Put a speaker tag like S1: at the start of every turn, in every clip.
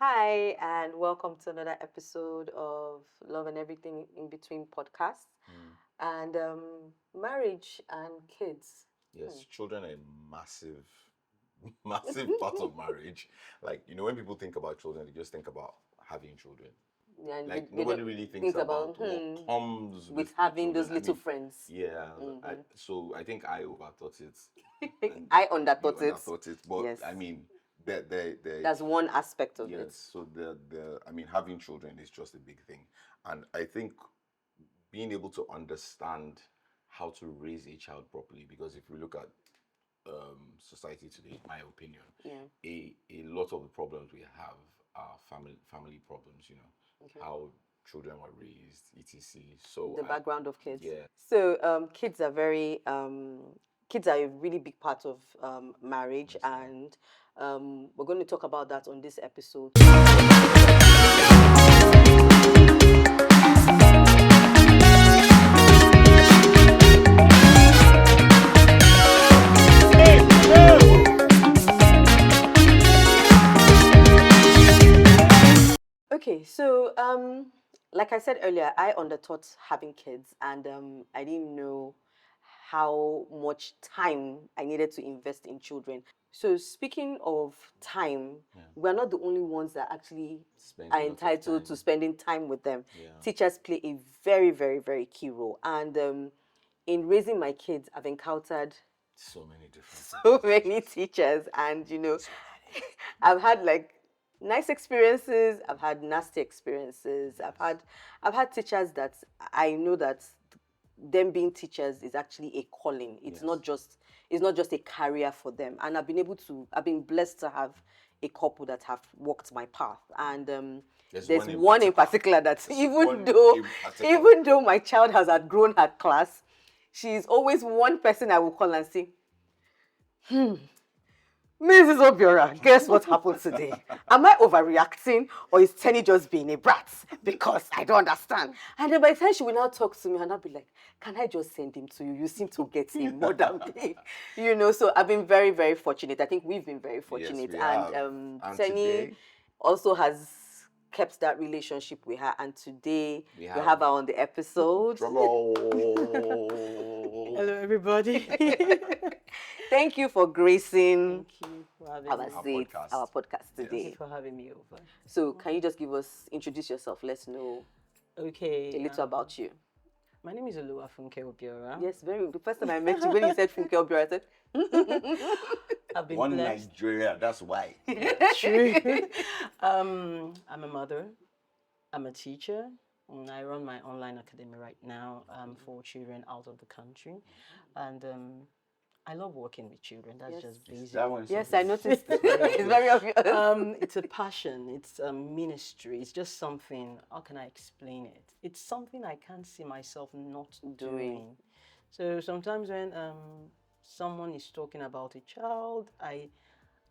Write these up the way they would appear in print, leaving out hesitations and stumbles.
S1: Hi, and welcome to another episode of Love and Everything in Between podcast
S2: Mm.
S1: and marriage and kids.
S2: Yes, children are a massive, massive part of marriage. Like, when people think about children, they just think about having children.
S1: And
S2: Like,
S1: they don't
S2: nobody really thinks
S1: think about
S2: about what comes
S1: with
S2: with the
S1: having
S2: children.
S1: those
S2: I
S1: little
S2: mean,
S1: friends.
S2: yeah,
S1: Mhm.
S2: so I think I overthought it and
S1: I
S2: you
S1: underthought it.
S2: underthought it. But
S1: Yes,
S2: I mean, there,
S1: that's one aspect of it.
S2: yes, so I mean, having children is just a big thing. And I think being able to understand how to raise a child properly, because if we look at society today, in my opinion,
S1: Yeah.
S2: a lot of the problems we have are family problems.
S1: Okay.
S2: How children were raised, etc. So
S1: The background of kids.
S2: yeah,
S1: So kids are a really big part of marriage,
S2: yes, yeah.
S1: and we're going to talk about that on this episode. Okay, so like I said earlier, I underthought having kids, and I didn't know how much time I needed to invest in children. So speaking of time,
S2: Yeah.
S1: we're not the only ones that actually
S2: Spend
S1: are
S2: a lot of
S1: entitled to
S2: time.
S1: spending time with them.
S2: Yeah.
S1: Teachers play a very, very, very key role, and in raising my kids, I've encountered
S2: So many different
S1: so many teachers, and I've had like nice experiences, I've had nasty experiences. I've had teachers that I know that them being teachers is actually a calling. It's
S2: Yes.
S1: not just a career for them. And I've been blessed to have a couple that have walked my path. And there's one in particular that even though my child has outgrown her class, she's always one person I will call and say, Mrs. Obiora, guess what happened today? Am I overreacting or is Tenny just being a brat? Because I don't understand. And then by the time she will now talk to me and I'll be like, can I just send him to you? You seem to get him more than me. So I've been very, very fortunate. I think we've been very fortunate.
S2: we
S1: and
S2: have. And
S1: Tenny
S2: today
S1: also has kept that relationship with her. And today we have her on the episode.
S2: drum roll.
S3: Hello, everybody.
S1: Thank you for gracing
S3: Thank you for having
S1: our
S3: me.
S1: seat,
S2: podcast.
S1: our podcast
S2: Yes.
S1: today.
S3: Thank you for having me over.
S1: So, can you just introduce yourself? Let's know
S3: Okay.
S1: a little about you.
S3: My name is Funke Obiora.
S1: Yes, the first time I met you, when you said Funke Obiora, I said,
S3: I've been
S2: One
S3: blessed.
S2: Nigeria, that's why.
S3: True. I'm a mother. I'm a teacher. And I run my online academy right now for children out of the country. And I love working with children. That's
S1: Yes.
S3: just basic.
S2: That one is
S1: yes,
S2: something.
S1: I noticed. It's very obvious.
S3: It's a passion. It's a ministry. It's just something. How can I explain it? It's something I can't see myself not doing. So sometimes when someone is talking about a child,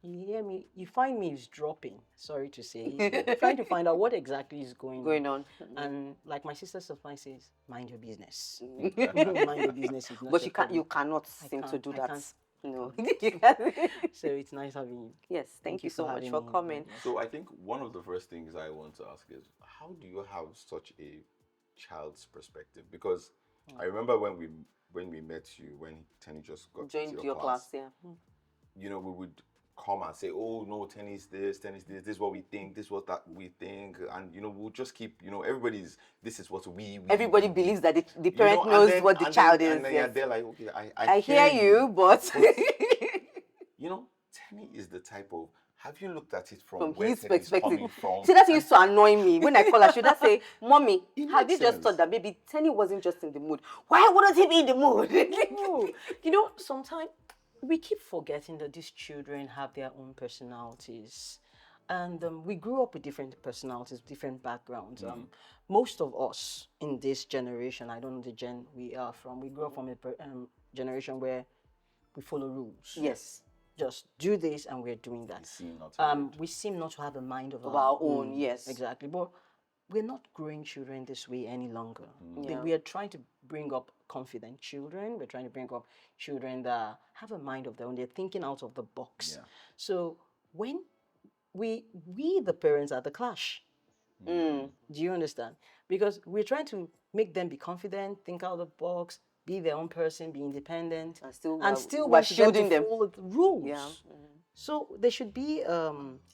S3: you find me is dropping. Sorry to say, trying to find out what exactly is going
S1: on.
S3: And like my sister sometimes says, mind your business. Mind your business is not.
S1: But
S3: your
S1: you
S3: problem.
S1: cannot
S3: I
S1: seem to
S3: can't-
S1: do
S3: I
S1: that.
S3: can't-
S1: No.
S3: So it's nice having you.
S1: Yes, thank you so much
S3: having
S1: for
S3: me.
S1: coming.
S2: So I think one of the first things I want to ask is, how do you have such a child's perspective? Because I remember when we met you, when Tenny just got
S1: Joined
S2: to
S1: your class, yeah.
S2: we would come and say, oh no, tennis this, this is what we think, this is what that we think, and we'll just keep, this is what we
S1: Everybody
S2: we-
S1: believes that the
S2: you
S1: parent
S2: know,
S1: knows
S2: and then-
S1: what the
S2: and
S1: child
S2: then,
S1: is.
S2: and then
S1: Yes.
S2: yeah, they're like, okay,
S1: I hear you, but
S2: Tenny is the type of, have you looked at it from
S1: from
S2: where
S1: his
S2: Tenny is
S1: perspective.
S2: coming from?
S1: See, that used to annoy me when I call her. Should I say, Mommy,
S2: It
S1: have you
S2: makes
S1: just
S2: sense.
S1: thought that maybe Tenny wasn't just in the mood? Why wouldn't he be in the mood?
S3: No, sometimes we keep forgetting that these children have their own personalities. And we grew up with different personalities, different backgrounds. Most of us in this generation, I don't know the gen we are from, we grew up from a generation where we follow rules.
S1: Yes.
S3: Just do this and we're doing that. We seem not to have a mind of
S1: our own, yes.
S3: Exactly. But we're not growing children this way any longer.
S1: Yeah.
S3: We are trying to bring up confident children. We're trying to bring up children that have a mind of their own. They're thinking out of the box.
S2: Yeah.
S3: So when we the parents are the clash.
S1: Mm.
S3: Do you understand? Because we're trying to make them be confident, think out of the box, be their own person, be independent,
S1: And still,
S3: and still
S1: we're
S3: want them
S1: shielding
S3: to
S1: them.
S3: follow the rules.
S1: Yeah.
S3: So there should be
S1: A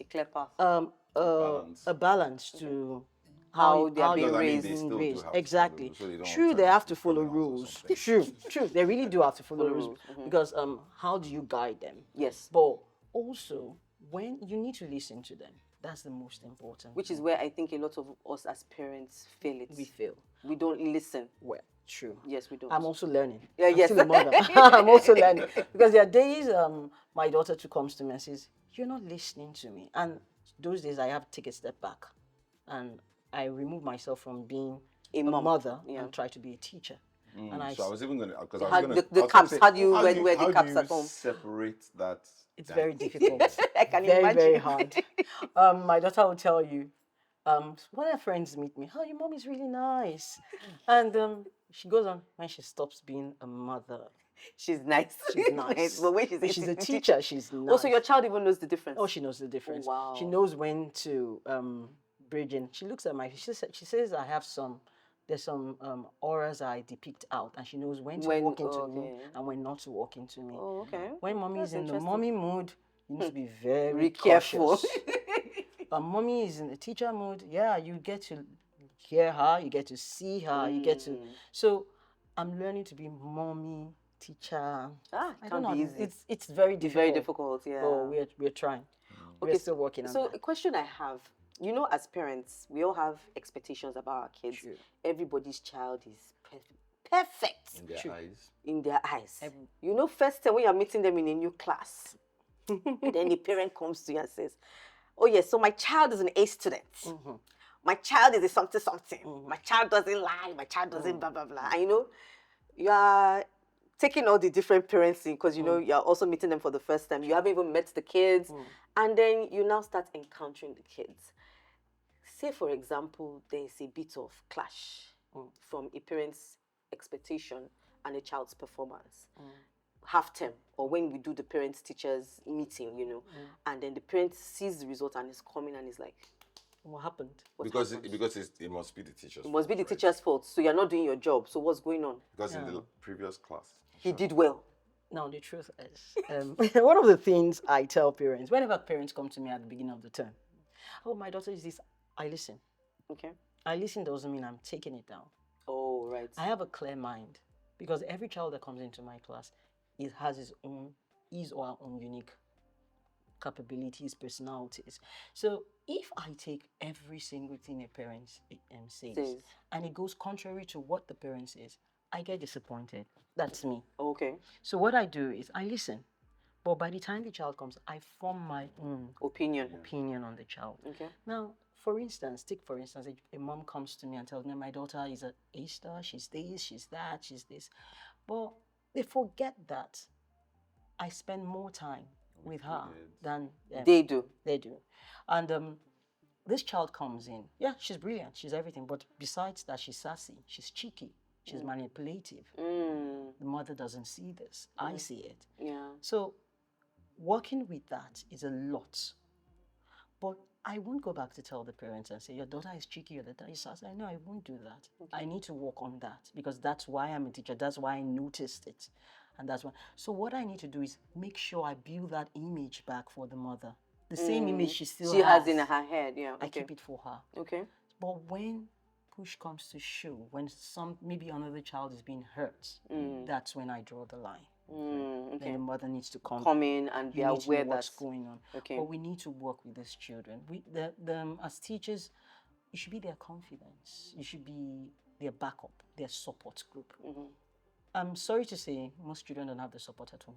S1: clear path.
S2: balance.
S3: a balance to
S1: How they are being
S2: Because I mean,
S1: raised.
S2: they still do have to
S3: exactly.
S2: follow, so they don't
S3: True,
S2: turn
S3: they have
S2: into
S3: to follow
S2: criminals or
S3: rules.
S2: something.
S3: True, they really do have to follow
S1: Follow
S3: rules
S1: rules,
S3: because how do you guide them?
S1: Yes.
S3: But also, when you need to listen to them, that's the most important.
S1: Which is where I think a lot of us as parents fail it.
S3: we feel.
S1: We don't listen.
S3: Well, true.
S1: Yes, we don't.
S3: I'm also learning.
S1: Yeah,
S3: I'm
S1: yes.
S3: still a mother. I'm also learning because there are days my daughter too comes to me and says, "You're not listening to me," and those days I have to take a step back, and I remove myself from being
S1: A
S3: a
S1: mom,
S3: mother
S1: yeah.
S3: and try to be a teacher. And
S2: So I was even gonna, because I
S1: How-
S2: was gonna,
S1: the
S2: I was
S1: caps,
S2: gonna say,
S1: how do you wear the
S2: how
S1: caps
S2: do you
S1: at home?
S2: separate that?
S3: It's very difficult.
S1: I can
S3: very,
S1: imagine.
S3: very hard. My daughter will tell you, when her friends meet me, "Oh, your mom is really nice," and she goes on when she stops being a mother.
S1: She's nice.
S3: She's nice.
S1: But when
S3: When she's a
S1: a
S3: teacher, she's nice.
S1: Also, your child even knows the difference.
S3: Oh, she knows the difference.
S1: wow.
S3: She knows when to bridge in. She looks at my. She says I have some. There's some auras I depict out, and she knows when to walk into me
S1: okay.
S3: and when not to walk into me.
S1: Oh, okay.
S3: When mommy is
S1: That's
S3: in the
S1: interesting.
S3: mommy mood, you need to be very
S1: Be careful.
S3: cautious. But mommy is in the teacher mood. Yeah, you get to hear her, you get to see her, you get to. So I'm learning to be mommy, teacher.
S1: Ah,
S3: I
S1: it
S3: don't
S1: can't
S3: know.
S1: be easy.
S3: It's very
S1: It's
S3: difficult.
S1: very difficult, yeah.
S3: But we're trying. We're still working on
S1: So
S3: that.
S1: a question I have, you know, as parents, we all have expectations about our kids.
S3: True.
S1: Everybody's child is perfect
S2: In their eyes.
S1: in their eyes. You know, first time when you're meeting them in a new class, then the parent comes to you and says, "Oh yes, so my child is an A student. My child is a something something. My child doesn't lie. My child doesn't blah blah blah." And you know, you are taking all the different parents in because you know you're also meeting them for the first time. You haven't even met the kids, and then you now start encountering the kids. Say, for example, there's a bit of clash from a parent's expectation and a child's performance. Half term, or when we do the parents teachers meeting, you know, and then the parent sees the result and is coming and is like,
S3: What happened?
S2: Because it must be the teacher's
S1: it must be the
S2: fault, right?
S1: teacher's fault. So you're not doing your job. So what's going on?
S2: Because in the previous class,
S1: He did well.
S3: No, the truth is, one of the things I tell parents, whenever parents come to me at the beginning of the term, "Oh, my daughter is this," I listen.
S1: Okay.
S3: I listen doesn't mean I'm taking it down.
S1: Oh, right.
S3: I have a clear mind because every child that comes into my class, it has his or her own unique capabilities, personalities. So if I take every single thing a parent says and it goes contrary to what the parent says, I get disappointed. That's me.
S1: Okay.
S3: So what I do is I listen. But by the time the child comes, I form my own
S1: Opinion.
S3: on the child.
S1: Okay.
S3: Now, for instance, a mom comes to me and tells me my daughter is an A star, she's this, she's that, she's this. But they forget that I spend more time with her than
S1: They do.
S3: They do. And this child comes in. Yeah, she's brilliant, she's everything. But besides that, she's sassy, she's cheeky, she's manipulative. The mother doesn't see this. I see it.
S1: Yeah.
S3: So working with that is a lot. But I won't go back to tell the parents and say, your daughter is cheeky, your daughter is sassy. No, I won't do that. I need to work on that because that's why I'm a teacher. That's why I noticed it. And that's why. So what I need to do is make sure I build that image back for the mother. The same image she
S1: has in her head, yeah.
S3: I keep it for her.
S1: Okay.
S3: But when push comes to shove, when maybe another child is being hurt, that's when I draw the line.
S1: Okay.
S3: Then the mother needs to come
S1: in and be
S3: you need to know
S1: aware
S3: what's
S1: that's
S3: going on.
S1: Okay.
S3: But we need to work with these children. As teachers, you should be their confidence. You should be their backup, their support group. I'm sorry to say, most children don't have the support at home.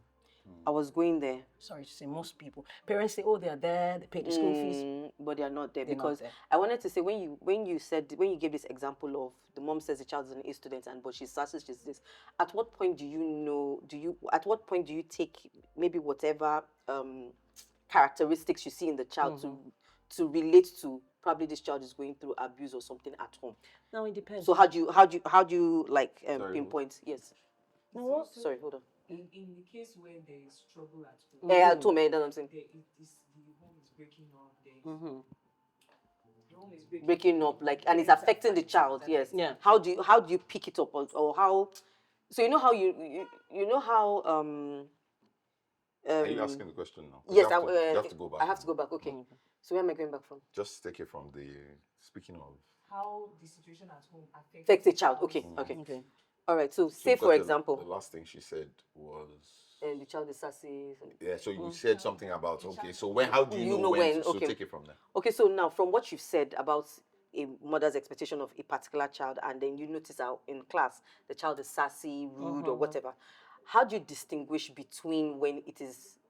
S1: I was going there.
S3: Sorry to say, most people. Parents say, oh, they're there, they pay the school fees.
S1: But they are not there
S3: They're not
S1: because
S3: there.
S1: I wanted to say when you gave this example of the mom says the child is an A student but she's sassy, she's this. At what point do you take maybe whatever characteristics you see in the child to relate to probably this child is going through abuse or something at home?
S3: No, it depends.
S1: So how do you like pinpoint? Yes.
S3: No,
S1: Sorry, hold on.
S4: In the case where there is trouble at home,
S1: Yeah, at home, that's what I'm saying.
S4: the home is breaking up, there's
S3: Mm-hmm.
S4: the home is breaking
S1: Breaking
S4: up,
S1: up, like, and it's affecting the child. Yes.
S3: Yeah.
S1: How do you pick it up, or how? So you know how you know how
S2: Are you asking the question now? 'Cause
S1: yes,
S2: you have to go back.
S1: I have to go back. Okay.
S3: Okay.
S1: So where am I going back from?
S2: Just take it from the speaking of.
S4: how the situation at home
S1: Affects the child. Okay. Okay.
S3: Okay.
S1: All right. So
S2: So
S1: say for
S2: because
S1: example,
S2: the last thing she said was.
S1: the child is sassy.
S2: Yeah, so you said something about okay. So when? How do you know when? So
S1: okay.
S2: take it from there.
S1: Okay, so now from what you've said about a mother's expectation of a particular child, and then you notice how in class the child is sassy, rude, or whatever, how do you distinguish between when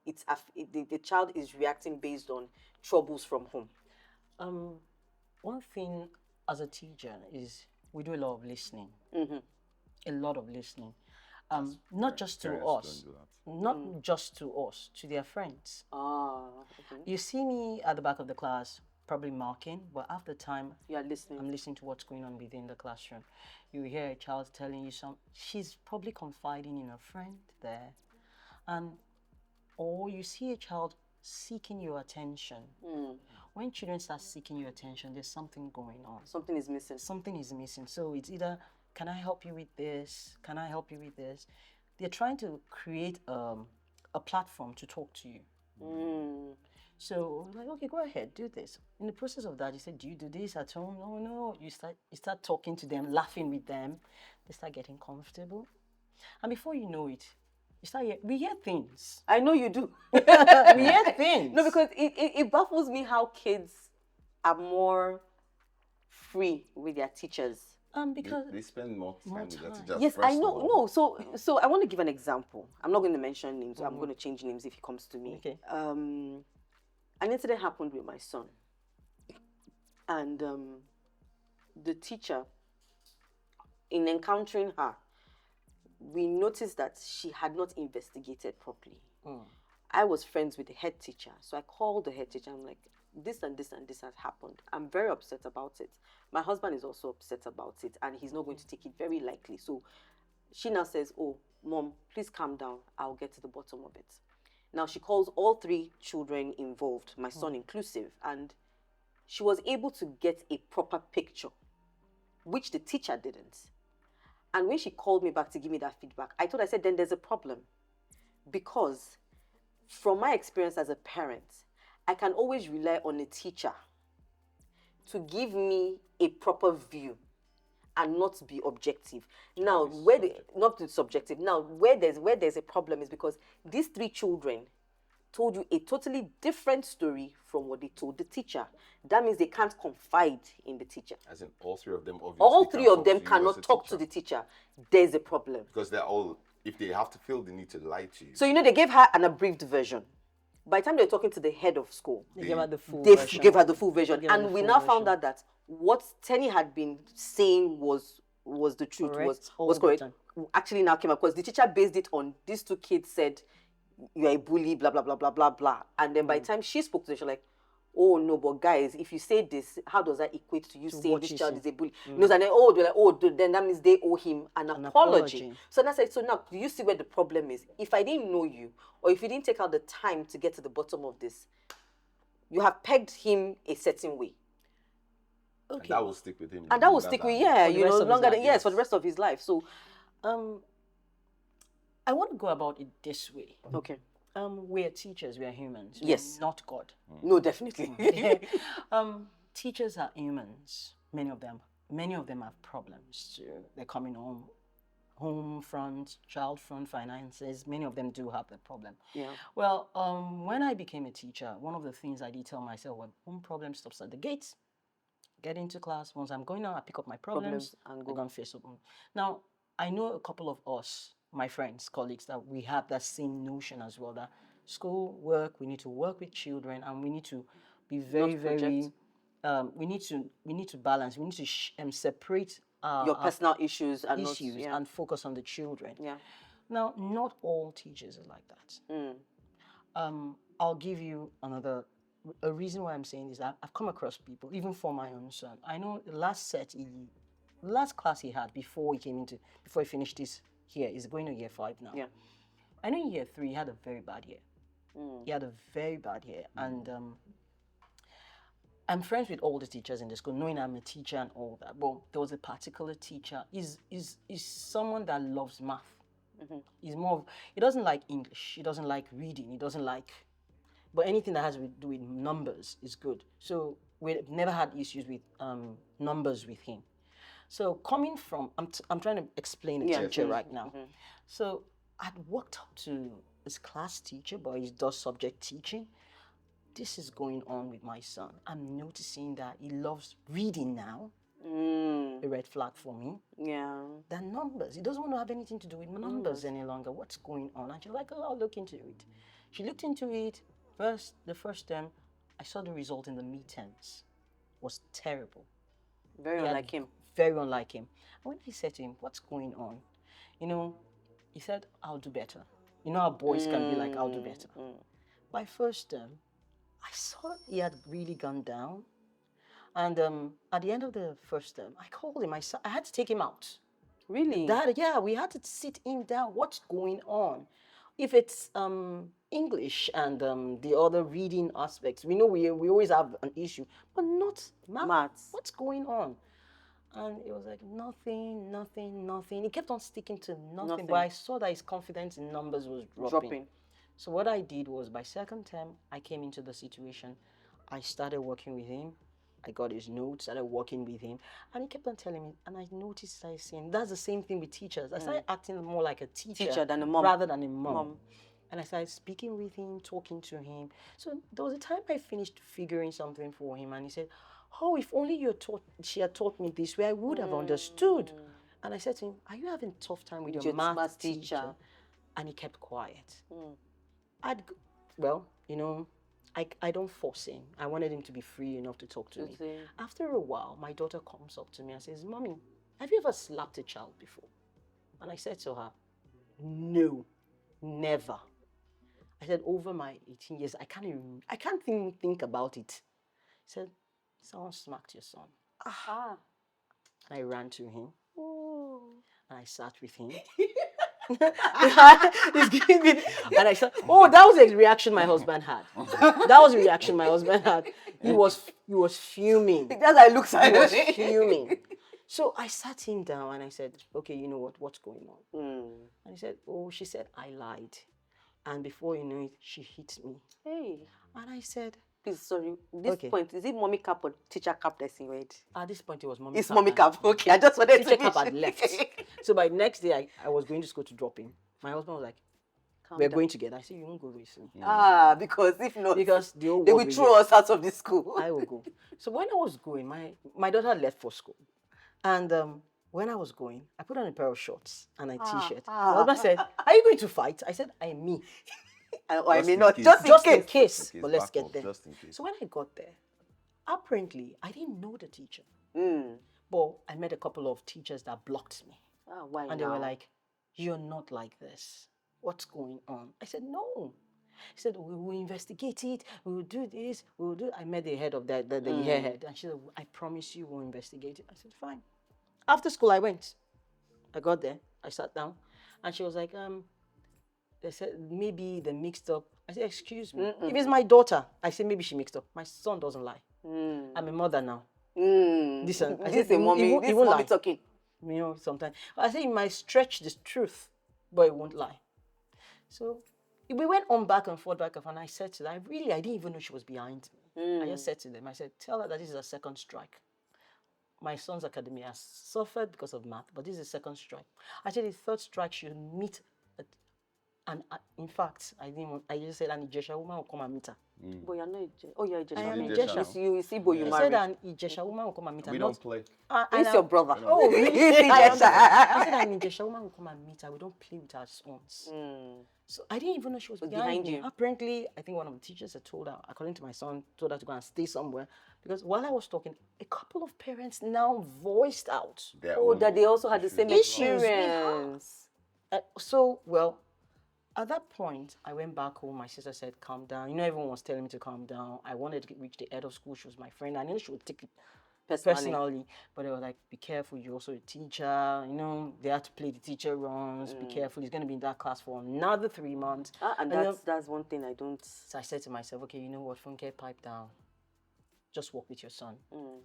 S1: the child is reacting based on troubles from home?
S3: One thing as a teacher is we do a lot of listening. A lot of listening. Not just to
S2: Parents
S3: us,
S2: don't do that.
S3: not just to us, to their friends.
S1: Okay.
S3: You see me at the back of the class, probably marking, but half the time
S1: You are listening.
S3: I'm listening to what's going on within the classroom. You hear a child telling you she's probably confiding in a friend there, or you see a child seeking your attention. When children start seeking your attention, there's something going on.
S1: Something is missing.
S3: Something is missing. So it's either, can I help you with this? Can I help you with this? They're trying to create a platform to talk to you. So like, okay, go ahead, do this. In the process of that, you say, do you do this at home? No. You start talking to them, laughing with them. They start getting comfortable, and before you know it, we hear things.
S1: I know you do.
S3: We hear things.
S1: No, because it baffles me how kids are more free with their teachers.
S3: Because
S2: They spend more time with their teachers.
S1: Yes, I
S2: first
S1: know.
S2: of all.
S1: No, so I want to give an example. I'm not going to mention names. I'm going to change names if he comes to me.
S3: Okay.
S1: An incident happened with my son, and the teacher, in encountering her, we noticed that she had not investigated properly. I was friends with the head teacher, so I called the head teacher. I'm like, this and this and this has happened. I'm very upset about it. My husband is also upset about it, and he's not going to take it very lightly. So she now says, oh, Mom, please calm down. I'll get to the bottom of it. Now she calls all three children involved, my son inclusive, and she was able to get a proper picture, which the teacher didn't. And when she called me back to give me that feedback, I said, then there's a problem. Because from my experience as a parent, I can always rely on a teacher to give me a proper view and not be objective. Now, not be subjective. Now, where there's a problem is because these three children told you a totally different story from what they told the teacher. That means they can't confide in the teacher.
S2: As in all three of them obviously.
S1: All three of them
S2: you as
S1: cannot
S2: a
S1: talk
S2: teacher.
S1: to the teacher. There's a problem.
S2: Because they're all, if they have to feel the need to lie to you.
S1: So, they gave her an abridged version. By the time they're talking to the head of school,
S3: they gave her the full
S1: they
S3: version.
S1: gave her the full version.
S3: They gave her
S1: And
S3: the
S1: we
S3: full
S1: now found
S3: version.
S1: out that what Tenny had been saying was the truth,
S3: Correct, all
S1: was
S3: the
S1: correct.
S3: time.
S1: Actually now came up because the teacher based it on these two kids said, you're a bully, blah, blah, blah, blah, blah, blah. And then by the time she spoke to them, she was like, oh no, but guys, if you say this, how does that equate to you saying
S3: what
S1: this
S3: you
S1: child
S3: say.
S1: is a bully? And then they're like, then that means they owe him an apology.
S3: apology.
S1: So that's like, so now do you see where the problem is? If I didn't know you, or if you didn't take out the time to get to the bottom of this, you have pegged him a certain way.
S2: And that will stick with him.
S1: And that will stick with,
S3: For the rest of his
S1: longer than,
S3: life,
S1: yes, for the rest of his life. So,
S3: I want to go about it this way.
S1: okay.
S3: We're teachers, we are humans.
S1: Yes.
S3: Not God.
S1: No, definitely.
S3: Teachers are humans. Many of them have problems too. They're coming home front, child front, finances. Many of them do have the problem.
S1: Yeah.
S3: Well, when I became a teacher, one of the things I did tell myself was, one problem stops at the gates. Get into class. Once I'm going out, I pick up my problems
S1: and
S3: go and face them. Now, I know a couple of us, my friends, colleagues, that we have that same notion as well, that school work, we need to work with children, and we need to be very, very, we need to balance, we need to separate
S1: your personal issues and
S3: issues and focus on the children.
S1: Yeah.
S3: Now, not all teachers are like that. I'll give you a reason why I'm saying this. I've come across people, even for my own son. I know the last class he had before he finished this year, he's going to year 5 now.
S1: Yeah.
S3: I know in year 3 he had a very bad year. He had a very bad year, and I'm friends with all the teachers in the school, knowing I'm a teacher and all that. But there was a particular teacher. Is someone that loves math. He's more. He doesn't like English. He doesn't like reading. He doesn't like. But anything that has to do with numbers is good. So we've never had issues with numbers with him. So coming from, I'm trying to explain a teacher right now. So I'd walked up to his class teacher, but he does subject teaching. This is going on with my son. I'm noticing that he loves reading now. A red flag for me.
S1: Yeah.
S3: Than numbers. He doesn't want to have anything to do with numbers any longer. What's going on? And she's like, oh, I'll look into it. She looked into it. The first term, I saw the result in the midterms. Was terrible.
S1: Very unlike him.
S3: Very unlike him. And when I said to him, what's going on? You know, he said, I'll do better. You know how boys can be like, I'll do better. By first term, I saw he had really gone down. And at the end of the first term, I called him. I had to take him out.
S1: Really?
S3: Yeah, we had to sit him down. What's going on? If it's English and the other reading aspects, we know we always have an issue, but not maths. What's going on? And it was like nothing. He kept on sticking to nothing. But I saw that his confidence in numbers was dropping. So what I did was, by second term, I came into the situation. I started working with him. I got his notes, started working with him, and he kept on telling me, and I noticed, I saying, that's the same thing with teachers. I started acting more like a teacher
S1: than a mom.
S3: rather than a mom. And I started speaking with him, talking to him. So there was a time I finished figuring something for him, and he said, oh, if only she had taught me this way, I would have understood. And I said to him, are you having a tough time with your math teacher? And he kept quiet. Well, you know, I don't force him. I wanted him to be free enough to talk to me. After a while, my daughter comes up to me and says, Mommy, have you ever slapped a child before? And I said to her, no, never. I said, over my 18 years, I can't even think about it. He said, someone smacked your son. And I ran to him. And I sat with him. He's giving me, and I said, "Oh, that was the reaction my husband had. That was the reaction my husband had. He was fuming.
S1: That's how it looks like.
S3: He was fuming. So I sat him down and I said, "Okay, you know what's going on?" And he said, "Oh, she said I lied, and before you know it, she hit me."
S1: Hey.
S3: And I said,
S1: "Please, sorry. This point, is it mommy cap or teacher cap that's in red?"
S3: At this point, it was mommy cap.
S1: It's mommy cap. Okay, I just wanted
S3: teacher
S1: to
S3: cap had left. So by the next day, I was going to school to drop him. My husband was like, we're going together. I said, you won't go with me.
S1: Because if not,
S3: because
S1: they will throw us out of the school.
S3: I will go. So when I was going, my daughter left for school. And when I was going, I put on a pair of shorts and a t-shirt. My husband said, are you going to fight? I said, I am me.
S1: I mean, not
S3: just in case. But let's get there. So when I got there, apparently, I didn't know the teacher. But I met a couple of teachers that blocked me.
S1: Why
S3: and they were like, you're not like this. What's going on? I said, no. He said, we will investigate it. We will do this. We will do. I met the head of the head. And she said, I promise you we'll investigate it. I said, fine. After school, I went. I got there. I sat down. And she was like, they said, maybe they mixed up. I said, excuse me. If it's my daughter, I said, maybe she mixed up. My son doesn't lie. I'm a mother now. Listen, I said,
S1: mommy talking.
S3: You know, sometimes. I say it might stretch the truth, but it won't lie. So we went on back and forth, and I said to them, I didn't even know she was behind me. I just said to them, I said, tell her that this is a second strike. My son's academy has suffered because of math, but this is a second strike. I said the third strike should meet, and in fact, I just said an Ijesha woman will come and meet her.
S1: But you're not you're Ijesha.
S3: I am Ijesha.
S1: You see, but you
S3: I
S1: married.
S3: said an Ijesha woman will come and meet her.
S2: We don't play.
S1: It's your brother.
S3: Oh, really? I said an Ijesha woman will come and meet her. We don't play with our sons. So I didn't even know she was behind you. Apparently, I think one of the teachers had told her, according to my son, told her to go and stay somewhere. Because while I was talking, a couple of parents now voiced out.
S1: That they also had the same experience.
S3: At that point, I went back home. My sister said, calm down. You know, everyone was telling me to calm down. I wanted to reach the head of school. She was my friend. I knew she would take it personally. But they were like, be careful. You're also a teacher. You know, they had to play the teacher runs. Be careful. He's going to be in that class for another 3 months.
S1: And that's one thing I don't.
S3: So I said to myself, okay, you know what, Funke, pipe down. just walk with your son.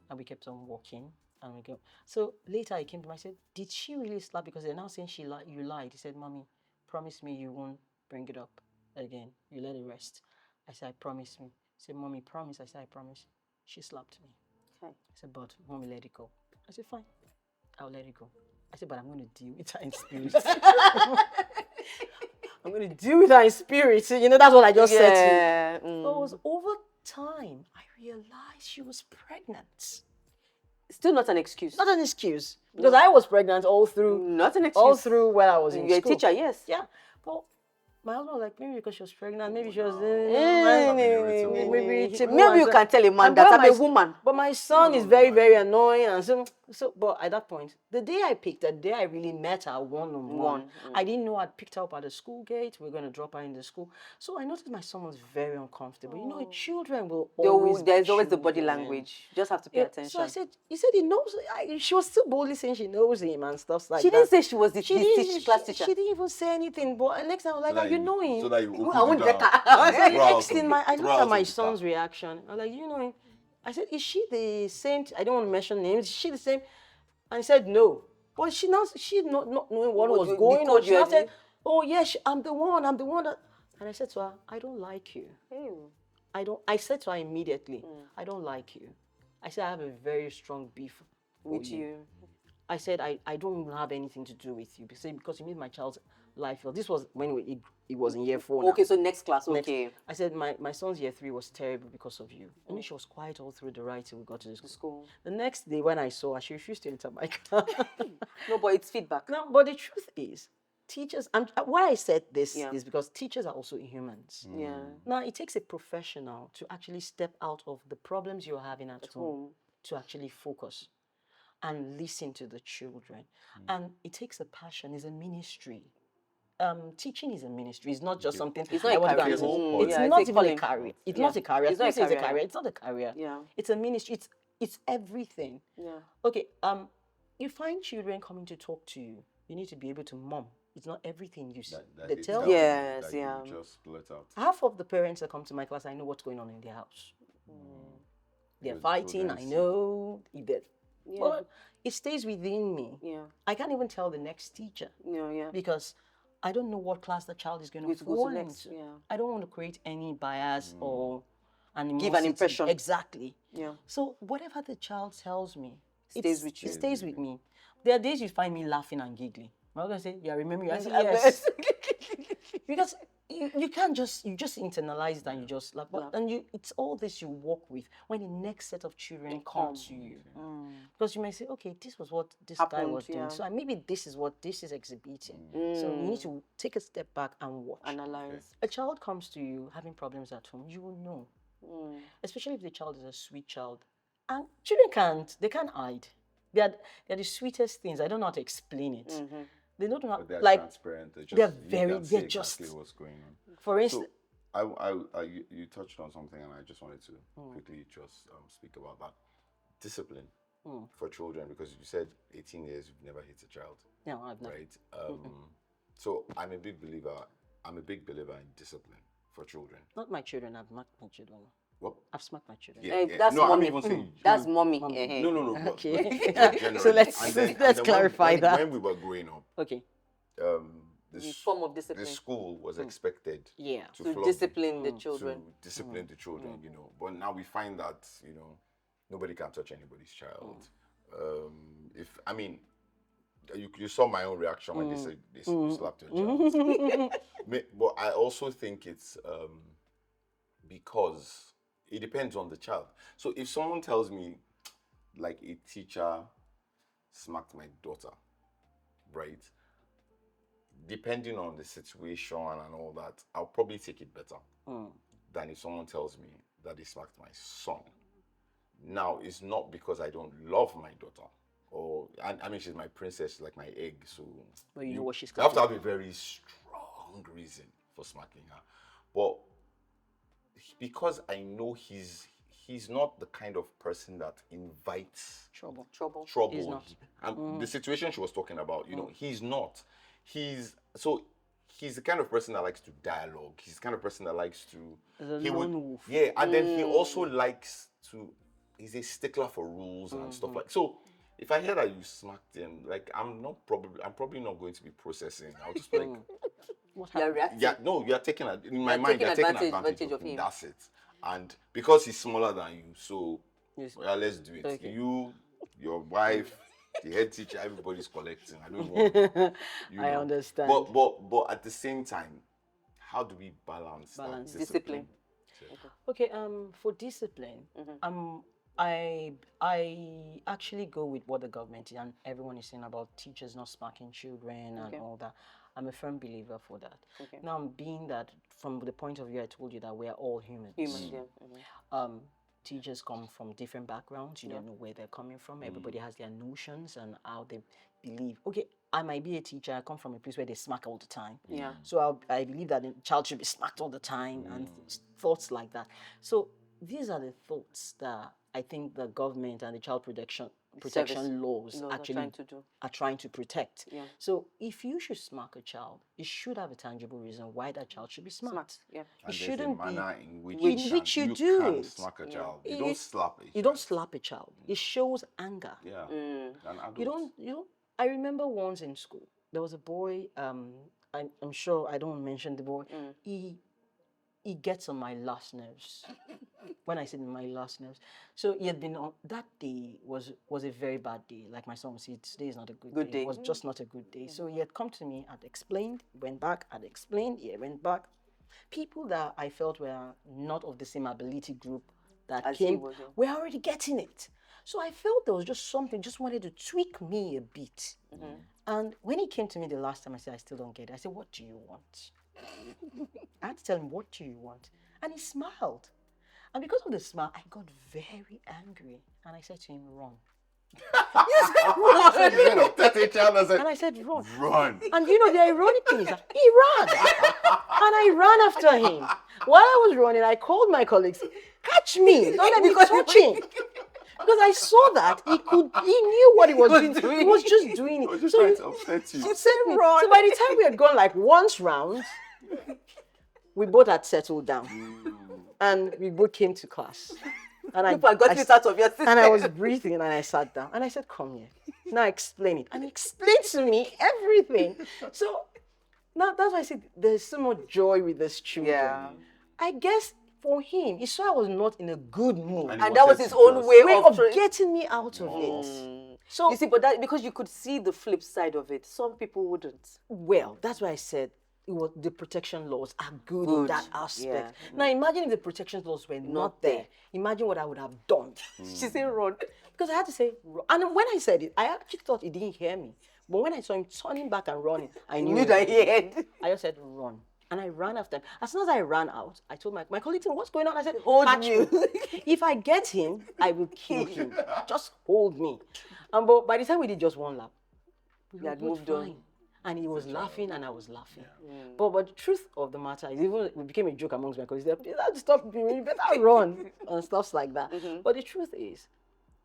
S3: And we kept on walking. And we go. So later I came to him, I said, did she really slap? Because they're now saying you lied. He said, Mommy, promise me you won't bring it up again. You let it rest. I said, I promise me. He said, Mommy, promise. I said, I promise. She slapped me.
S1: Okay.
S3: I said, but Mommy, let it go. I said, fine. I'll let it go. I said, but I'm going to deal with her in spirit. I'm going to deal with her in spirit. You know, that's what I just said to you. But it was over time, I realized she was pregnant.
S1: Still not an excuse.
S3: Not an excuse. Because I was pregnant all through.
S1: Not an excuse.
S3: All through when I was in
S1: You're
S3: school.
S1: a teacher, yes.
S3: Yeah. But my husband was like, maybe because she was pregnant, maybe she was...
S2: Maybe
S1: Maybe you can tell a man that I'm a woman.
S3: But my son is very, very annoying. And so, but at that point, the day I really met her one-on-one, I didn't know I'd picked her up at the school gate. We are going to drop her in the school. So I noticed my son was very uncomfortable. You know, children will always...
S1: There's always the body language. You just have to pay attention.
S3: So I said, he said he knows... she was still boldly saying she knows him and stuff like that.
S1: She didn't say she was the class teacher.
S3: She didn't even say anything. But next time I was like, you know him?
S2: So that you
S1: I won't get her.
S3: Next thing, I looked at my son's reaction. I was like, you know him? I said, is she the same? I don't want to mention names. Is she the same? And he said, no. But she not knowing what was going on. She now said, oh, yes, I'm the one that... And I said to her, I don't like you. I said to her immediately, I don't like you. I said, I have a very strong beef with you. I said, I don't even have anything to do with you because you made my child's life. Well, this was when it was in year 4 now.
S1: Okay, so next class, okay.
S3: I said, my son's year 3 was terrible because of you. I mean, she was quiet all through the ride till we got to the school. The next day when I saw her, she refused to enter my car.
S1: No, but it's feedback.
S3: No, but the truth is, teachers, why I said this is because teachers are also humans.
S1: Yeah.
S3: Now, it takes a professional to actually step out of the problems you're having at home to actually focus and listen to the children. And it takes a passion, it's a ministry. Teaching is a ministry. It's not just something.
S1: It's not a career.
S3: It's not even a career. It's not a career. It's not a career. It's not a career.
S1: Yeah.
S3: It's a ministry. It's everything.
S1: Yeah.
S3: Okay. You find children coming to talk to you. You need to be able to mom. It's not everything you say. They tell you.
S1: Yes,
S2: yeah. Just blurt out.
S3: Half of the parents that come to my class, I know what's going on in their house. They're fighting. I know. Well, it stays within me.
S1: Yeah.
S3: I can't even tell the next teacher.
S1: Yeah.
S3: Because I don't know what class the child is going to fall into.
S1: Yeah.
S3: I don't want to create any bias or animosity.
S1: Give an impression.
S3: Exactly.
S1: Yeah.
S3: So whatever the child tells me,
S1: Stays with you.
S3: It stays with me. There are days you find me laughing and giggling. I'm going to say, yeah, remember you? I say, yes. Because you can't just internalize it and you just laugh. But and it's all this you work with when the next set of children come to you. Because you may say, okay, this was what this guy was doing. So maybe this is what this is exhibiting. So you need to take a step back and watch.
S1: Analyze.
S3: A child comes to you having problems at home, you will know. Especially if the child is a sweet child. And children can't hide. They're the sweetest things. I don't know how to explain it. They don't know how,
S2: they're
S3: like
S2: transparent.
S3: they're just
S2: exactly what's going on.
S3: For instance,
S2: so you touched on something, and I just wanted to quickly just speak about that discipline for children, because you said 18 years you've never hit a child.
S3: No, I've not.
S2: Right. So I'm a big believer in discipline for children.
S3: Not my children. I've smacked my children.
S2: What?
S3: I've smacked my children.
S1: That's
S2: no,
S1: mommy.
S2: I'm even saying
S1: That's mommy.
S2: No.
S3: Okay. So let's clarify that.
S2: When we were growing up,
S3: okay.
S1: The form of discipline.
S2: The school was expected
S1: to discipline the children.
S2: To discipline the children, you know. But now we find that, you know, nobody can touch anybody's child. You saw my own reaction when they said they slapped your child. But I also think it's because it depends on the child. So if someone tells me, like, a teacher smacked my daughter, right? Depending on the situation and all that, I'll probably take it better than if someone tells me that they smacked my son. Now, it's not because I don't love my daughter. I mean, she's my princess, she's like my egg. So
S3: well, you know what she's
S2: I have to have a very strong reason for smacking her. But because I know he's not the kind of person that invites
S3: trouble.
S2: He's not. And the situation she was talking about, you know, he's not. He's the kind of person that likes to dialogue. He's the kind of person that likes to.
S3: Wolf.
S2: Yeah, and then he also likes to he's a stickler for rules and stuff like. So if I hear that you smacked him, like I'm probably not going to be processing. I'll just be like,
S3: What
S1: You're
S3: happened?
S1: reacting.
S2: yeah, no, you're taking in my
S1: You're
S2: mind,
S1: taking
S2: you're taking
S1: advantage
S2: advantage of
S1: of him.
S2: That's it. And because he's smaller than you, so
S3: Yes.
S2: well, let's do it.
S3: Okay.
S2: You, your wife, the head teacher, everybody's collecting. I don't know.
S3: I understand.
S2: But at the same time, how do we balance
S3: Balance.
S2: that
S1: Discipline.
S3: Okay, for discipline, I actually go with what the government and everyone is saying about teachers not smacking children and all that. I'm a firm believer for that.
S1: Okay.
S3: Now, being that from the point of view I told you that we are all humans.
S1: Humans, yeah.
S3: Teachers come from different backgrounds. You don't know where they're coming from. Everybody has their notions and how they believe. Okay, I might be a teacher. I come from a place where they smack all the time.
S1: Yeah.
S3: So I believe that a child should be smacked all the time and thoughts like that. So these are the thoughts that I think the government and the child protection laws actually are trying to protect.
S1: Yeah.
S3: So if you should smack a child, you should have a tangible reason why that child should be smacked.
S1: Yeah.
S2: And
S3: It
S2: there's
S3: shouldn't
S2: a
S3: be
S2: manner in which,
S3: you do
S2: can
S3: it.
S2: smack a child. You don't slap a child.
S3: You don't slap a child. It shows anger.
S2: Yeah. An adult.
S3: You don't. I remember once in school, there was a boy. I'm sure I don't mention the boy. He gets on my last nerves. When I said my last nerves, so he had been on that day was a very bad day. Like my son said, today is not a good day. It was just not a good day. So he had come to me, I'd explained, went back, I'd explained, he went back. People that I felt were not of the same ability group that
S1: As he
S3: came
S1: was,
S3: were already getting it. So I felt there was just something, just wanted to tweak me a bit. And when he came to me the last time, I said, I still don't get it. I said, what do you want? I had to tell him, what do you want? And he smiled. And because of the smile, I got very angry. And I said to him, run. And I said, run.
S2: Run.
S3: And you know, the ironic thing is that he ran. And I ran after him. While I was running, I called my colleagues, catch me, don't let me touch him. Because I saw that he knew what he was doing. He was just doing it.
S2: Just
S3: So
S2: trying
S3: he
S2: to upset you.
S3: said, run. So by the time we had gone like once round, we both had settled down. And we both came to class. And I
S1: got it out of your system.
S3: And I was breathing and I sat down. And I said, come here. Now explain it. And he explained to me everything. So now that's why I said there's so much joy with this children.
S1: Yeah.
S3: I guess for him, he saw I was not in a good mood.
S2: And
S1: And that was his own way
S3: of
S1: of
S3: getting me out of it. So
S1: You see, but that because you could see the flip side of it. Some people wouldn't.
S3: well, that's why I said it was the protection laws are good in that aspect.
S1: Yeah.
S3: Now imagine if the protection laws were not there. Imagine what I would have done.
S1: She said run.
S3: Because I had to say, and when I said it, I actually thought he didn't hear me. But when I saw him turning back and running, I knew
S1: You that he had.
S3: I just said, run. And I ran after him. As soon as I ran out, I told my colleague, what's going on? I said,
S1: Hold
S3: catch
S1: me.
S3: me. If I get him, I will kill him. Just hold me. And but by the time we did just one lap, we
S1: You had
S3: both
S1: moved on.
S3: fine. And he was laughing and I was laughing. But the truth of the matter is, even it became a joke amongst my colleagues. They said, stop, you better run and stuff like that. But the truth is,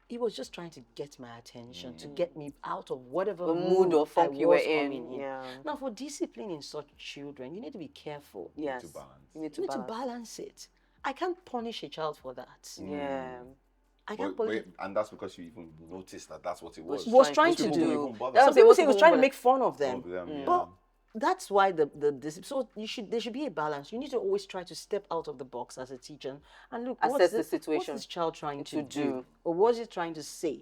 S3: he was just trying to get my attention, to get me out of whatever
S1: mood or funk
S3: I
S1: you were
S3: was
S1: in.
S3: coming in.
S1: Yeah.
S3: Now, for disciplining such children, you need to be careful.
S1: Yes.
S2: to balance.
S1: You need
S3: You need to
S1: balance.
S3: balance it. I can't punish a child for that.
S1: Yeah.
S3: I can't
S2: But,
S3: punish.
S2: and that's because you even noticed that that's what it was.
S3: Was trying
S2: Most
S3: to
S2: people
S3: do.
S2: don't even bother.
S1: That's
S3: Some people
S1: what
S3: say he was
S1: people
S3: trying to
S1: want.
S3: make fun of them.
S2: Of them, yeah.
S3: But that's why so there should be a balance. You need to always try to step out of the box as a teacher and look,
S1: Assess the situation.
S3: What's this child trying to
S1: do.
S3: do? Or what's he trying to say?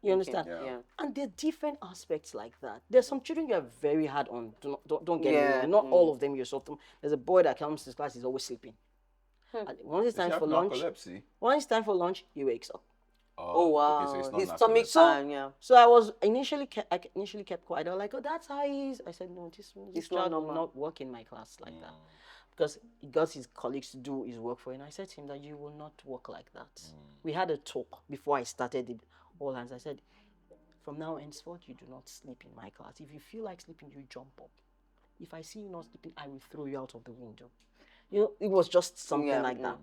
S3: You understand?
S1: Yeah.
S3: And there are different aspects like that. There's some children you are very hard on. Don't get me
S1: Yeah.
S3: wrong. Not all of them you're soft on. There's a boy that comes to class, he's always sleeping. And once it's
S2: Does he
S3: time
S2: have
S3: for lunch,
S2: narcolepsy?
S3: he wakes up.
S1: Oh wow.
S2: Okay, so it's not
S1: His
S2: narcolepsy.
S1: stomach time, yeah.
S3: So I was initially kept quiet. I was like, oh, that's how he is. I said, no, this
S1: It's not
S3: child will
S1: normal.
S3: not work in my class like that. Because he got his colleagues to do his work for him. I said to him that you will not work like that. We had a talk before I started the all hands. I said, from now henceforth, you do not sleep in my class. If you feel like sleeping, you jump up. If I see you not sleeping, I will throw you out of the window. You know, it was just something like that.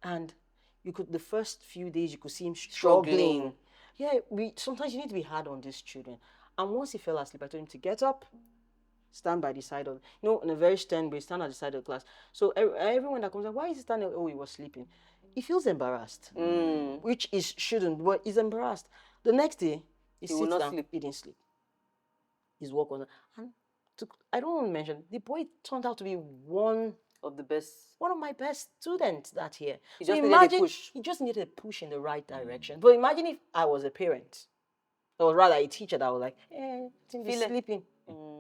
S3: And you could, the first few days, you could see him struggling. Yeah, sometimes you need to be hard on these children. And once he fell asleep, I told him to get up, stand by the side of, in a very stern way, stand at the side of the class. So everyone that comes up, why is he standing? Oh, he was sleeping. he feels embarrassed, which is shouldn't, but he's embarrassed. The next day, he
S1: will
S3: sits
S1: not
S3: down,
S1: sleep.
S3: he didn't sleep. His work was, and I don't want to mention, the boy turned out to be one
S1: Of the best.
S3: of my best students that year.
S1: He
S3: So
S1: just needed a
S3: imagine,
S1: push.
S3: he just needed a push in the right direction. But imagine if I was a parent, or rather a teacher that was like, he's
S1: Feel it.
S3: sleeping.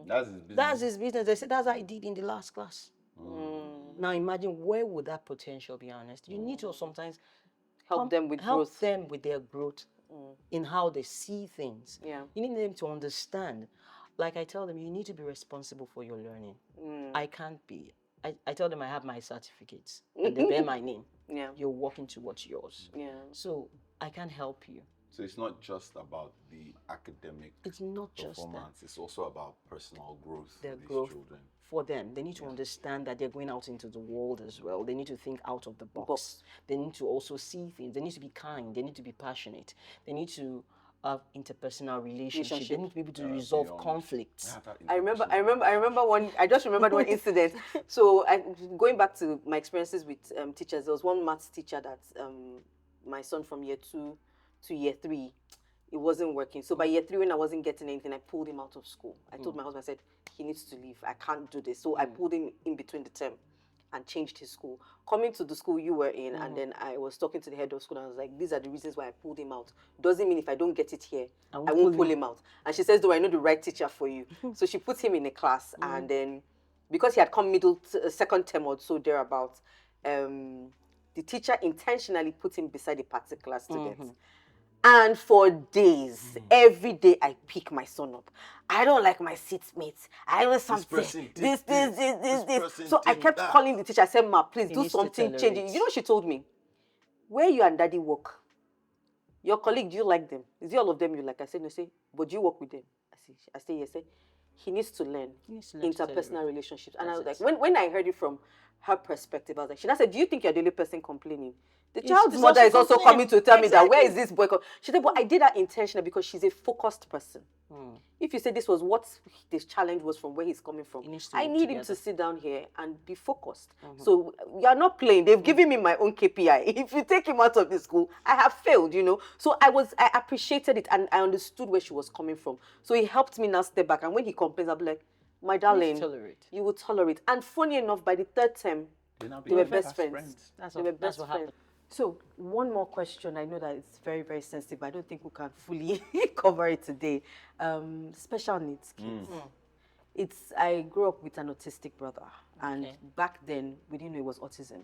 S2: That's his business.
S3: That's his business. They said that's how I did in the last class.
S1: Mm.
S3: Now imagine, where would that potential be honest? You need to sometimes
S1: Help them with
S3: help
S1: growth.
S3: them with their growth in how they see things.
S1: Yeah.
S3: You need them to understand. Like I tell them, you need to be responsible for your learning. I can't be. I tell them I have my certificates and they bear my name.
S1: Yeah.
S3: You're working towards yours.
S1: Yeah.
S3: So I can help you.
S2: So it's not just about the academic
S3: It's not just that.
S2: performance, it's also about personal growth
S3: Their
S2: for these
S3: growth.
S2: children.
S3: For them, they need to understand that they're going out into the world as well. They need to think out of the box. They need to also see things. They need to be kind. They need to be passionate. They need to have interpersonal relationships. They need to be able to resolve
S2: Beyond.
S3: conflicts.
S2: Have that
S1: I
S2: interpersonal
S1: remember one. I just remembered one incident. So going back to my experiences with teachers, there was one maths teacher that my son from year 2 to year 3, it wasn't working. So by year 3, when I wasn't getting anything, I pulled him out of school. I told my husband, I said, he needs to leave. I can't do this. So I pulled him in between the term and changed his school. Coming to the school you were in, and then I was talking to the head of school, and I was like, these are the reasons why I pulled him out. Doesn't mean if I don't get it here, I won't pull him out. And she says, do I know the right teacher for you? So she puts him in a class, and then because he had come second term or so thereabouts, the teacher intentionally put him beside a particular student. And for days, every day I pick my son up. I don't like my seatmates. I know something. This. So I kept calling the teacher. I said, Ma, please do something, change it. You know what she told me? Where you and daddy work, your colleague, do you like them? Is it all of them you like? I said, no, say, but do you work with them? I say, yes. He needs to learn interpersonal relationships. And I was like, when I heard it from her perspective, I was like, she now said, do you think you're the only person complaining? The child's mother is also coming to tell me that, where is this boy? She said, but I did that intentionally because she's a focused person. If you say this was what this challenge was from where he's coming from, I need him to sit down here and be focused. So you're not playing. They've given me my own KPI. If you take him out of the school, I have failed, you know. So I appreciated it and I understood where she was coming from. So it helped me now step back. And when he complains, I'll be like, my darling, you will tolerate. And funny enough, by the third term, they were best friends. They were best friends. So one more question. I know that it's very, very sensitive, but I don't think we can fully cover it today. Special needs kids. I grew up with an autistic brother, and back then we didn't know it was autism.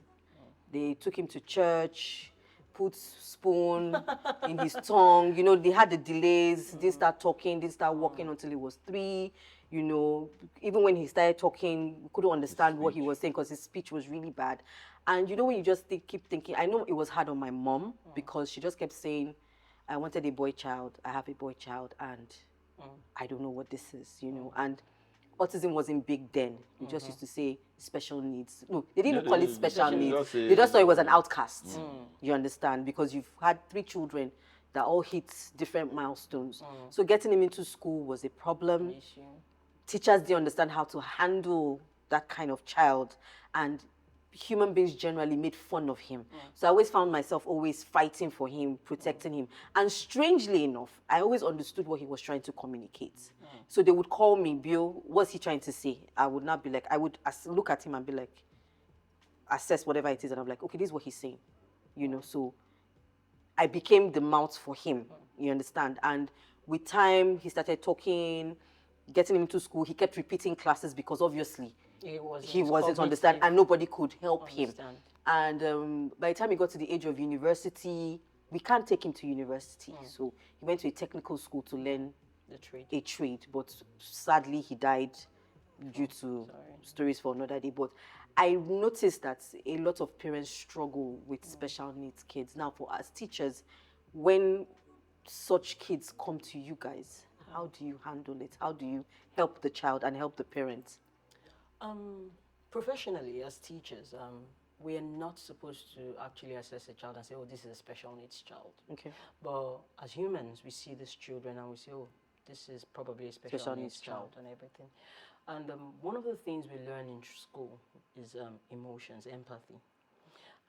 S1: They took him to church, put spoon in his tongue. You know, they had the delays. Didn't start talking, didn't start walking until he was 3. You know, even when he started talking, we couldn't understand what he was saying because his speech was really bad. And you know, when you just keep thinking, I know it was hard on my mom because she just kept saying, I wanted a boy child, I have a boy child, and I don't know what this is, you know. And autism wasn't big then. We just used to say special needs. No, they didn't even call it special needs. They just thought it was an outcast. You understand? Because you've had 3 children that all hit different milestones. So getting him into school was a problem. Teachers didn't understand how to handle that kind of child, and human beings generally made fun of him. So I always found myself always fighting for him, protecting him. And strangely enough, I always understood what he was trying to communicate. So they would call me, Bill, what's he trying to say? I would not be like, I would look at him and be like, assess whatever it is. And I'm like, okay, this is what he's saying. You know, so I became the mouth for him, you understand? And with time, he started talking, getting him into school. He kept repeating classes because obviously he wasn't understand and nobody could help him. And by the time he got to the age of university, we can't take him to university. So he went to a technical school to learn a trade. But sadly, he died due to stories for another day. But I noticed that a lot of parents struggle with special needs kids. Now, for us teachers, when such kids come to you guys, how do you handle it? How do you help the child and help the parents?
S3: Professionally, as teachers, we are not supposed to actually assess a child and say, oh, this is a special needs child.
S1: Okay.
S3: But as humans, we see these children and we say, oh, this is probably a special needs child and everything. And one of the things we learn in school is emotions, empathy.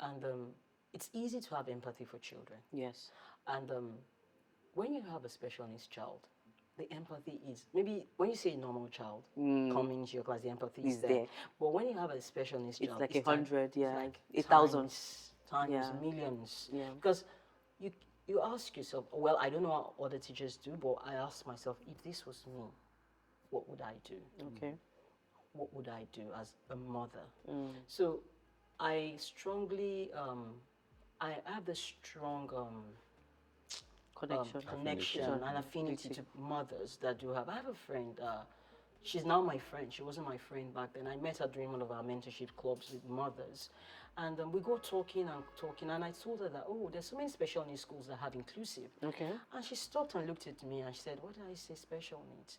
S3: And it's easy to have empathy for children.
S1: Yes.
S3: And when you have a special needs child, the empathy is maybe when you say a normal child coming into your class, the empathy is
S1: Is
S3: there.
S1: there.
S3: But when you have a special needs
S1: It's
S3: child,
S1: like
S3: it's
S1: 100,
S3: it's
S1: yeah,
S3: like
S1: 1,000.
S3: times
S1: Yeah.
S3: millions.
S1: Yeah.
S3: Because you ask yourself, well, I don't know how other teachers do, but I ask myself, if this was me, what would I do?
S1: Okay.
S3: What would I do as a mother?
S1: Mm.
S3: So I strongly, I have this strong connection and affinity to mothers that do have. I have a friend. She's now my friend. She wasn't my friend back then. I met her during one of our mentorship clubs with mothers, and we go talking, and I told her that there's so many special needs schools that have inclusive.
S1: Okay.
S3: And she stopped and looked at me and she said, "What did I say? Special needs?"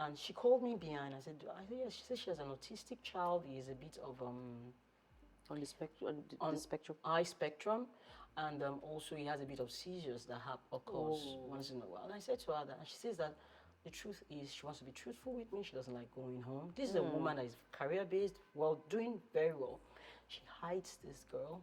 S3: And she called me behind. I said, yes. She said she has an autistic child. He is a bit of
S1: On the spectrum. On the spectrum.
S3: eye spectrum, and also he has a bit of seizures that occurs once in a while. And I said to her that, and she says that the truth is she wants to be truthful with me. She doesn't like going home. This is a woman that is career-based, doing very well. She hides this girl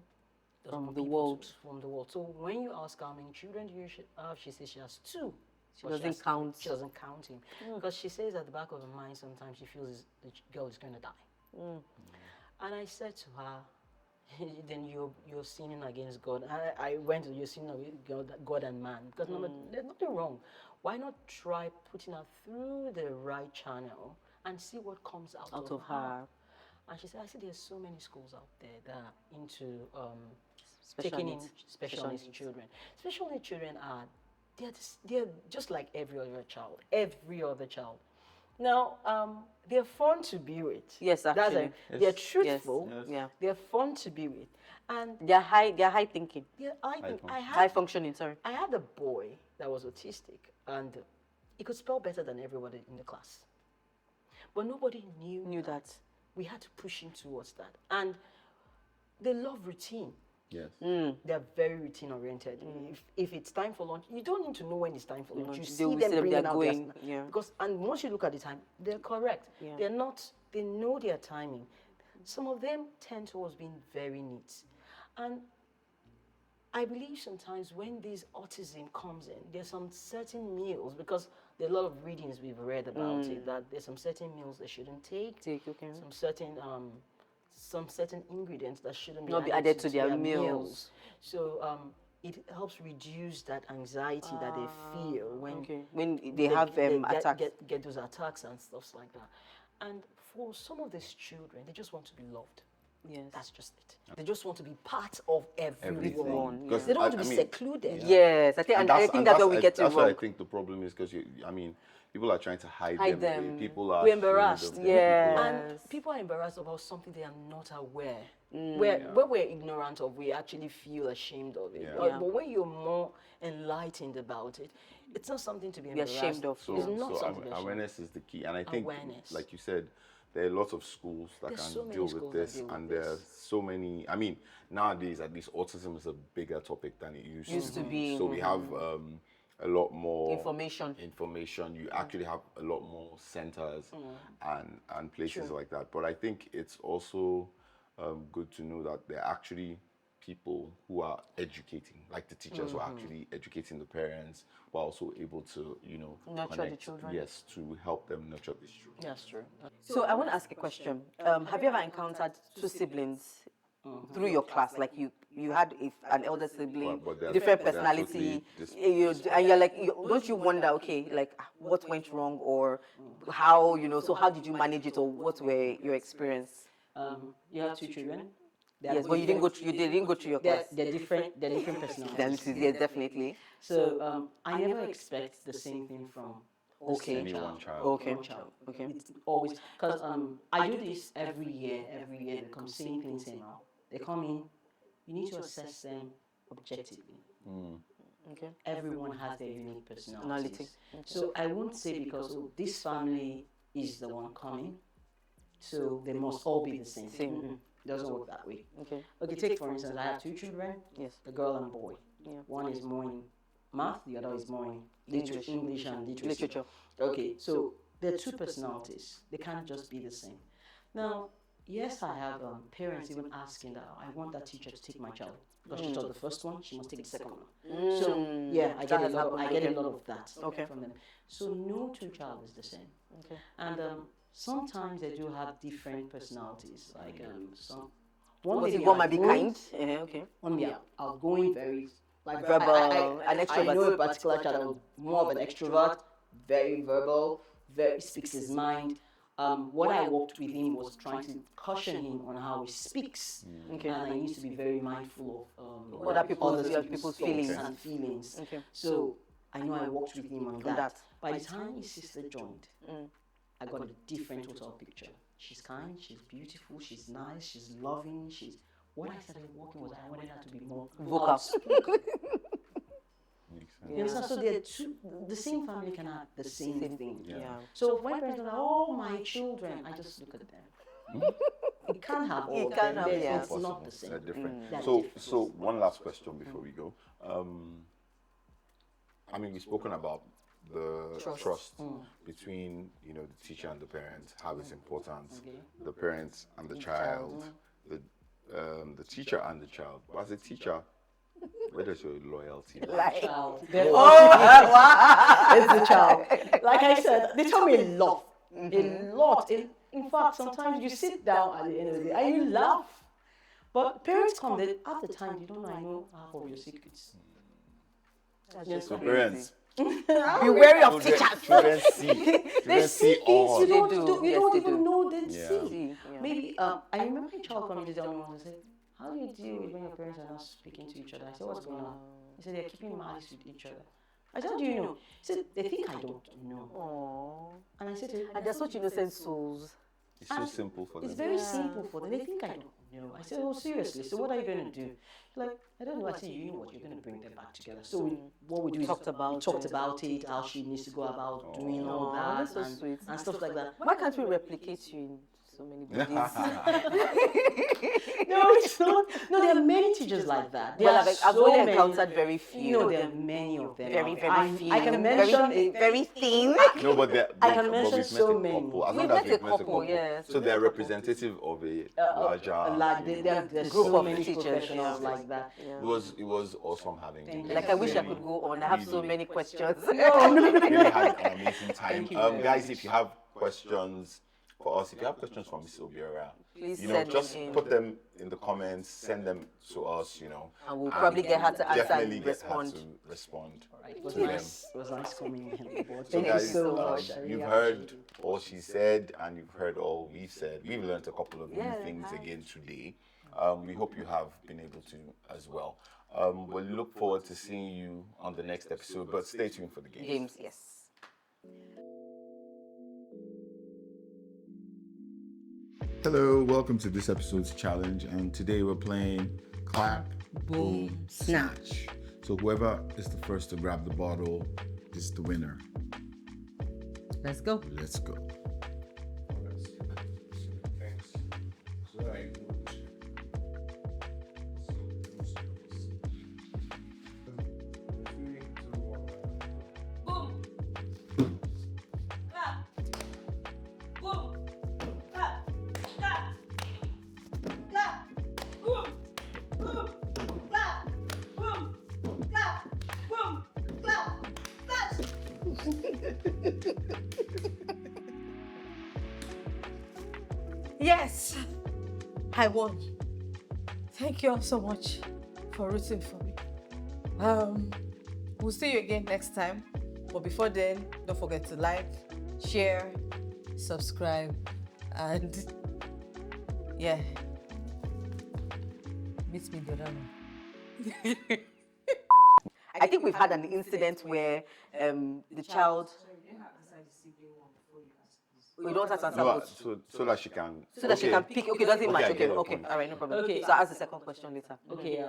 S1: From
S3: want
S1: the
S3: people
S1: world.
S3: From the world. So when you ask how many children do you have, she says she has 2.
S1: She doesn't count.
S3: She doesn't count him because she says at the back of her mind sometimes she feels the girl is going to die. And I said to her, then you're sinning against God. I went to you're sinning against God and man because there's nothing wrong. Why not try putting her through the right channel and see what comes out of her? And she said, I see there's so many schools out there that are into taking in special needs children. Special needs children they're just like every other child. Now, they're fun to be with.
S1: Yes, actually.
S3: They're truthful.
S2: Yes.
S1: Yeah.
S3: They're fun to be with, and
S1: They're high thinking.
S3: high
S1: Functioning, sorry.
S3: I had a boy that was autistic, and he could spell better than everybody in the class, but nobody knew
S1: that.
S3: We had to push him towards that, and they love routine.
S2: Yes.
S3: They're very routine oriented. If it's time for lunch, you don't need to know when it's time for lunch. You
S1: They
S3: see
S1: will
S3: them
S1: see them,
S3: bringing
S1: they're
S3: out
S1: going,
S3: their
S1: yeah.
S3: because and once you look at the time, they're correct.
S1: Yeah.
S3: They're not. They know their timing. Some of them tend towards being very neat, and I believe sometimes when this autism comes in, there's some certain meals because there are a lot of readings we've read about it that there's some certain meals they shouldn't take.
S1: Okay.
S3: Some certain ingredients that shouldn't
S1: Not be added to their meals.
S3: So it helps reduce that anxiety that they feel when
S1: they have attacks.
S3: get those attacks and stuff like that. And for some of these children, they just want to be loved.
S1: Yes.
S3: That's just it. They just want to be part of everyone.
S1: Everything.
S3: They don't want to be
S2: I mean,
S3: secluded.
S1: Yes, I think that's where we get it
S2: That's
S1: wrong.
S2: what I think the problem is because people are trying to hide them. People are
S3: We're embarrassed.
S2: ashamed of them.
S1: Yeah.
S3: And people are embarrassed about something they are not aware. Where we're ignorant of, we actually feel ashamed of it.
S2: Yeah.
S3: But when you're more enlightened about it, it's not something to be embarrassed
S1: ashamed of.
S3: It's not something to be ashamed of.
S2: Awareness is the key, and I think,
S3: Awareness.
S2: like you said, there are lots of schools that
S3: There's
S2: can
S3: so many
S2: deal
S3: schools
S2: with
S3: that
S2: this,
S3: deal with
S2: and there are so many. I mean, nowadays at least autism is a bigger topic than it used
S1: to be.
S2: So we have a lot more
S1: Information.
S2: You actually have a lot more centers and places like that. But I think it's also good to know that there are actually people who are educating, like the teachers who are actually educating the parents, who are also able to,
S1: Nurture the children.
S2: Yes, to help them nurture these children.
S3: That's true.
S1: So I want to ask a question. Have you ever encountered 2 siblings through your class? Like you had an elder sibling,
S2: But they're-
S1: different
S2: but they're
S1: personality,
S2: totally
S1: and you're like, don't you wonder, okay, like what went wrong or how, so how did you manage it or what were your experience?
S3: You have 2 children.
S1: Yes, but you didn't go through your class.
S3: They're different personalities.
S1: Then, yeah, definitely.
S3: So I never expect the same thing from
S1: Okay.
S2: Any one child.
S1: Okay.
S3: One child.
S1: Okay.
S3: It's always because I do this every year. Every year they come same thing, same out. They come in. You need to assess them objectively.
S1: Okay.
S3: Everyone has their unique
S1: Personality.
S3: personalities. So I won't say because this family is the one coming, so they must all be the same. Doesn't work that way.
S1: Okay.
S3: Okay, take for instance, I have 2 children,
S1: Yes.
S3: a girl and boy.
S1: Yeah.
S3: One is more in math, the other is more in English and literacy.
S1: Literature.
S3: Okay, so there are 2 personalities. They can't just be the same. Now, yes, I have parents even asking that I want that teacher to take my child because she taught the first one, she must take the second one. So yeah, I get a lot of that from them. So no two child is the same.
S1: Okay.
S3: And sometimes they do have different personalities. Like some one
S1: Because
S3: lady
S1: one might be
S3: outgoing,
S1: kind. Okay.
S3: one be outgoing, very like
S1: Verbal, an
S3: I
S1: extrovert.
S3: know a particular child that was more of an extrovert, very verbal, very speaks his mind. What I worked with him was trying to caution him on how he speaks,
S1: Okay.
S3: and I used to be very mindful of
S1: Other people's
S3: people's
S1: feelings.
S3: thoughts and feelings.
S1: Okay.
S3: So I know I worked with him on that.
S1: that.
S3: By the time his sister joined, I got a different total picture. She's kind, she's beautiful, she's nice, she's loving, she's. What I started working was I wanted her to be more
S1: Vocal.
S3: outspoken.
S2: Makes sense.
S3: You understand? So they're the same family can have the same thing.
S1: Yeah.
S3: So when parents are like, "Oh, my children," I just look at them. You can't have all
S1: You
S3: of
S1: can't
S3: them.
S1: have,
S3: They're-
S1: yeah.
S3: It's not the same.
S2: They're different.
S3: They're
S2: So,
S3: different.
S2: so one last question before we go. I mean, we've spoken about the trust between the teacher and the parent, how it's important, the parents and the child, the teacher and the child. But as a teacher, where does your loyalty lie?
S3: Child.
S1: Wow.
S3: It's the child. Like I said, they tell me a lot. A lot. In fact, sometimes you sit down at the end of the day and you laugh. But parents come, they, half the time, you don't know, I know half of your secrets.
S1: That's
S3: Yes,
S1: just
S2: So
S1: crazy.
S2: parents,
S1: Be wary of teachers.
S2: children see,
S3: They
S2: children
S3: see
S2: see all.
S3: things you don't,
S1: They do.
S3: you
S1: Yes,
S3: don't
S1: they
S3: even
S1: do.
S3: know they
S2: Yeah.
S3: see.
S1: Yeah.
S3: Maybe, I remember a child coming to the other one and said, "How do you deal with when your parents are not speaking to each other?" I said, "What's going on?" He said, "They're keeping malice with each other." I said, "How do you know?" He said, "They think I don't know."
S1: Aww.
S3: And I said to him,
S1: And they're such innocent souls.
S2: It's so simple for them.
S3: "It's very simple for them. They think I don't know." I said, "Oh, seriously? So what are you going to do?" He's like, "I don't know." I said, "You know what? You're going to bring them back together." So what we do is
S1: talked about
S3: we talked about it, how she needs to go about doing all
S1: Aw,
S3: that
S1: that's so
S3: and,
S1: sweet.
S3: and stuff like that.
S1: Why can't we replicate you in so many bodies?
S3: No, it's not. No, there are many teachers like that. There
S1: Well,
S3: are
S1: I've
S3: so
S1: only
S3: many.
S1: encountered very few.
S3: No, there are many of them.
S1: Very, very
S3: I,
S1: few.
S3: I can mention
S1: very,
S3: a
S1: very thin.
S2: No, but
S3: I can
S2: but
S3: mention
S2: we've
S3: so
S2: met a
S3: many.
S2: couple. As
S1: We've
S2: long as
S1: met a
S2: we've met a
S1: couple,
S2: couple.
S1: yes,
S2: So
S1: we've
S2: they're
S1: met a couple.
S2: representative of a larger.
S3: There's
S1: Group
S3: so
S1: of
S3: many
S1: teachers,
S3: professionals
S1: yeah.
S3: like that.
S1: Yeah.
S2: It was awesome having
S3: Thank
S2: you.
S3: you.
S1: Like I wish I
S2: Really,
S1: could go on. I have so
S2: really,
S1: many questions.
S2: really had an amazing time.
S3: Thank you very
S2: Guys,
S3: much.
S2: if you have questions for us, if you have questions for Miss Obiora,
S1: Please
S2: you know,
S1: send
S2: just
S1: them in.
S2: put them in the comments, send them to us, you know.
S1: And we'll probably get her to answer
S2: definitely
S1: and
S2: get her
S1: respond.
S2: to respond
S3: It was
S2: to them.
S3: nice. It was nice coming in.
S2: So
S3: Thank you
S2: guys,
S3: so much. I really
S2: you've
S3: appreciate
S2: heard
S3: it.
S2: all she said and you've heard all we've said. We've learned a couple of new
S1: Yeah,
S2: things
S1: hi.
S2: again today. We hope you have been able to as well. We'll look forward to seeing you on the next episode, but stay tuned for the games.
S1: Games, yes.
S2: Hello, welcome to this episode's challenge, and today we're playing Clap, Boom, Snatch. So whoever is the first to grab the bottle is the winner.
S5: Let's go.
S2: Let's go.
S5: Yes, I won. Thank you all so much for rooting for me. We'll see you again next time. But before then, don't forget to like, share, subscribe, and yeah, meet me the other one.
S1: I think we've had an incident where the child. We don't have to answer
S2: No,
S1: both.
S2: so that she can.
S1: So that she can pick. Okay, doesn't
S2: Okay, I
S1: matter.
S2: get
S1: Okay,
S2: your
S1: okay,
S2: point.
S1: all right, no problem.
S3: Okay.
S1: So I'll ask the second question later.
S3: Okay.